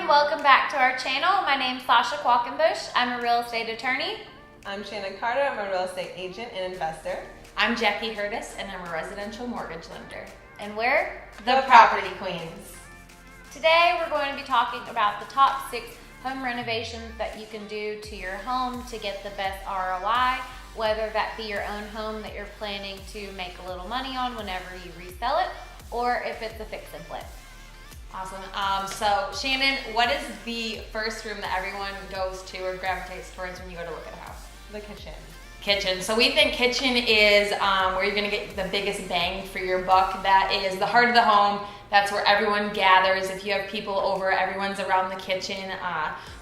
everyone, welcome back to our channel. My name's Sasha Qualkenbush. I'm a real estate attorney. I'm Shannon Carter. I'm a real estate agent and investor. I'm Jackie Hurtis, and I'm a residential mortgage lender. And we're The Property Queens. Today we're going to be talking about the top 6 home renovations that you can do to your home to get the best ROI, whether that be your own home that you're planning to make a little money on whenever you resell it, or if it's a fix and flip. Awesome. So Shannon, what is the first room that everyone goes to or gravitates towards when you go to look at a house? The kitchen. Kitchen. So we think kitchen is where you're going to get the biggest bang for your buck. That is the heart of the home. That's where everyone gathers. If you have people over, everyone's around the kitchen.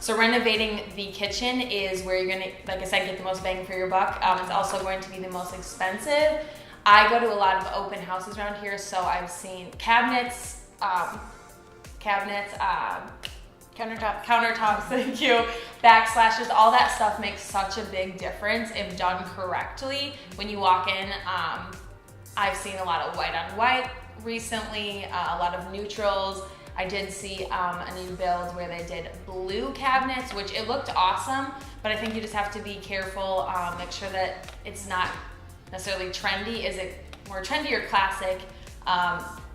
So renovating the kitchen is where you're going to, like I said, get the most bang for your buck. It's also going to be the most expensive. I go to a lot of open houses around here, so I've seen cabinets, countertops, thank you, backslashes, all that stuff makes such a big difference if done correctly. When you walk in, I've seen a lot of white on white recently, a lot of neutrals. I did see a new build where they did blue cabinets, which it looked awesome, but I think you just have to be careful, make sure that it's not necessarily trendy. Is it more trendy or classic?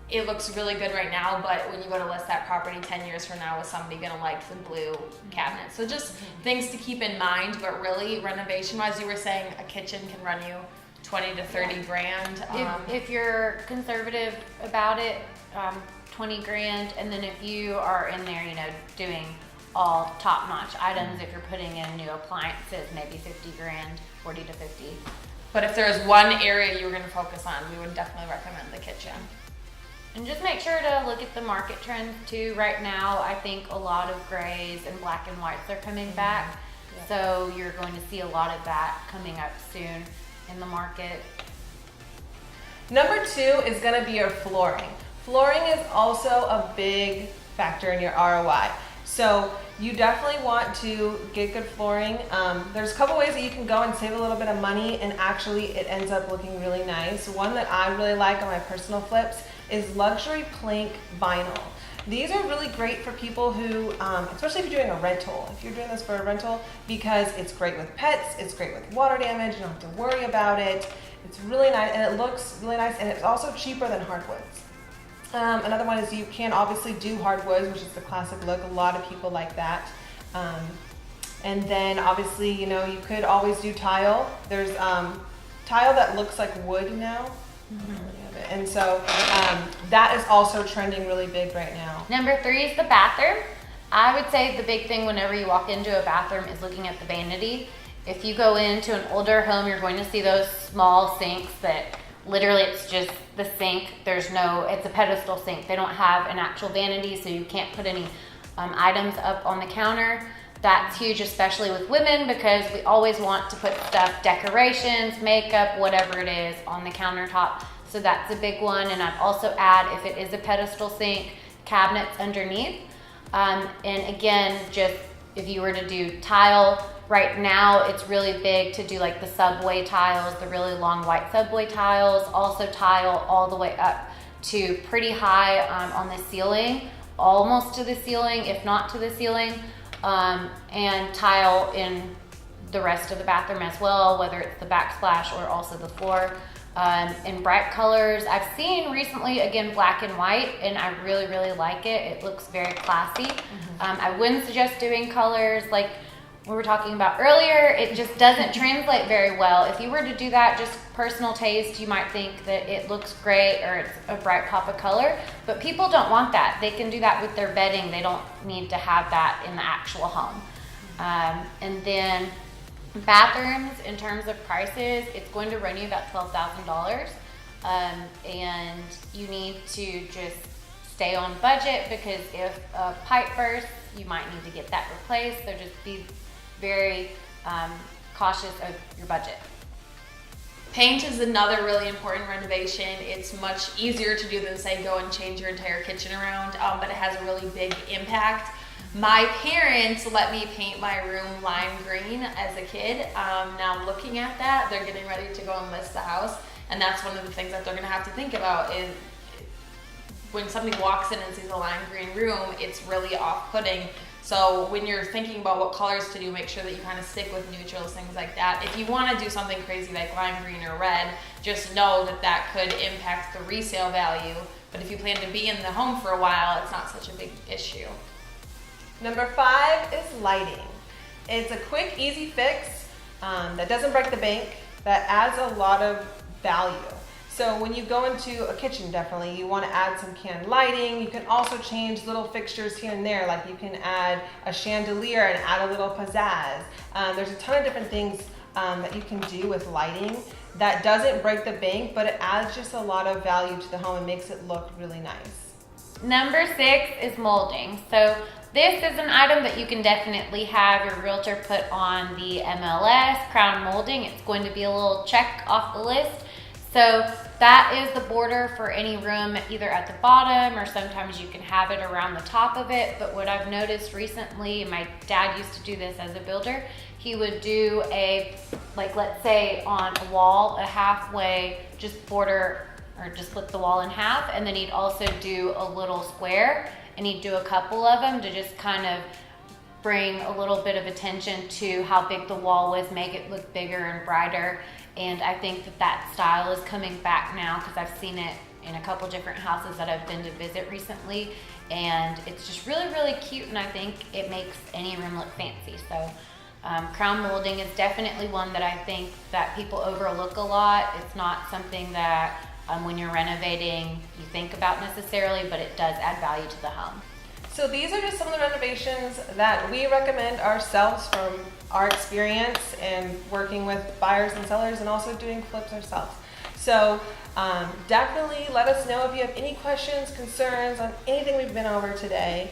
It looks really good right now, but when you go to list that property 10 years from now, is somebody gonna like the blue cabinet? So just things to keep in mind, but really renovation-wise, you were saying a kitchen can run you 20 to 30 grand. If you're conservative about it, 20 grand, and then if you are in there, doing all top-notch items, if you're putting in new appliances, maybe 50 grand, 40 to 50. But if there's one area you were gonna focus on, we would definitely recommend the kitchen. And just make sure to look at the market trends too. Right now, I think a lot of grays and black and whites are coming back. Yeah. So you're going to see a lot of that coming up soon in the market. Number 2 is going to be your flooring. Flooring is also a big factor in your ROI. So you definitely want to get good flooring. There's a couple ways that you can go and save a little bit of money, and actually it ends up looking really nice. One that I really like on my personal flips is luxury plank vinyl. These are really great for people who, especially if you're doing a rental, if you're doing this for a rental, because it's great with pets, it's great with water damage, you don't have to worry about it. It's really nice, and it looks really nice, and it's also cheaper than hardwoods. Another one is you can obviously do hardwoods, which is the classic look. A lot of people like that. And then obviously, you could always do tile. There's tile that looks like wood now. And so that is also trending really big right now. Number 3 is the bathroom. I would say the big thing whenever you walk into a bathroom is looking at the vanity. If you go into an older home, you're going to see those small sinks that literally it's just the sink. It's a pedestal sink. They don't have an actual vanity, so you can't put any items up on the counter. That's huge, especially with women, because we always want to put stuff, decorations, makeup, whatever it is, on the countertop. So that's a big one. And I'd also add, if it is a pedestal sink, cabinets underneath. And again, just if you were to do tile, right now it's really big to do like the subway tiles, the really long white subway tiles, also tile all the way up to pretty high on the ceiling, almost to the ceiling, if not to the ceiling, and tile in the rest of the bathroom as well, whether it's the backsplash or also the floor. In bright colors. I've seen recently, again, black and white, and I really, really like it. It looks very classy. I wouldn't suggest doing colors like we were talking about earlier. It just doesn't translate very well. If you were to do that, just personal taste, you might think that it looks great or it's a bright pop of color, but people don't want that. They can do that with their bedding. They don't need to have that in the actual home. And then bathrooms, in terms of prices, it's going to run you about $12,000, and you need to just stay on budget, because if a pipe bursts, you might need to get that replaced. So just be very cautious of your budget. Paint is another really important renovation. It's much easier to do than, say, go and change your entire kitchen around, but it has a really big impact. My parents let me paint my room lime green as a kid. Now I'm looking at that. They're getting ready to go and list the house, and that's one of the things that they're gonna have to think about is when somebody walks in and sees a lime green room, it's really off-putting. So when you're thinking about what colors to do, make sure that you kind of stick with neutrals, things like that. If you want to do something crazy like lime green or red, just know that that could impact the resale value. But if you plan to be in the home for a while, it's not such a big issue. Number 5 is lighting. It's a quick, easy fix that doesn't break the bank, that adds a lot of value. So when you go into a kitchen, definitely you want to add some canned lighting. You can also change little fixtures here and there, like you can add a chandelier and add a little pizzazz. There's a ton of different things that you can do with lighting that doesn't break the bank, but it adds just a lot of value to the home and makes it look really nice. Number 6 is molding. So this is an item that you can definitely have your realtor put on the MLS, crown molding. It's going to be a little check off the list. So that is the border for any room, either at the bottom or sometimes you can have it around the top of it. But what I've noticed recently, my dad used to do this as a builder, he would do a, like let's say on a wall, a halfway just border or just split the wall in half, and then he'd also do a little square, and he'd do a couple of them to just kind of bring a little bit of attention to how big the wall was, make it look bigger and brighter. And I think that that style is coming back now because I've seen it in a couple different houses that I've been to visit recently, and it's just really, really cute, and I think it makes any room look fancy. So crown molding is definitely one that I think that people overlook a lot. It's not something that when you're renovating you think about necessarily, but it does add value to the home. So these are just some of the renovations that we recommend ourselves from our experience and working with buyers and sellers and also doing flips ourselves. So definitely let us know if you have any questions, concerns on anything we've been over today.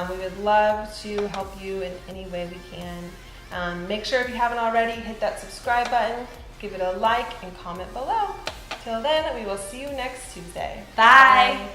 We would love to help you in any way we can. Make sure if you haven't already, hit that subscribe button, give it a like, and comment below. Till then, we will see you next Tuesday. Bye.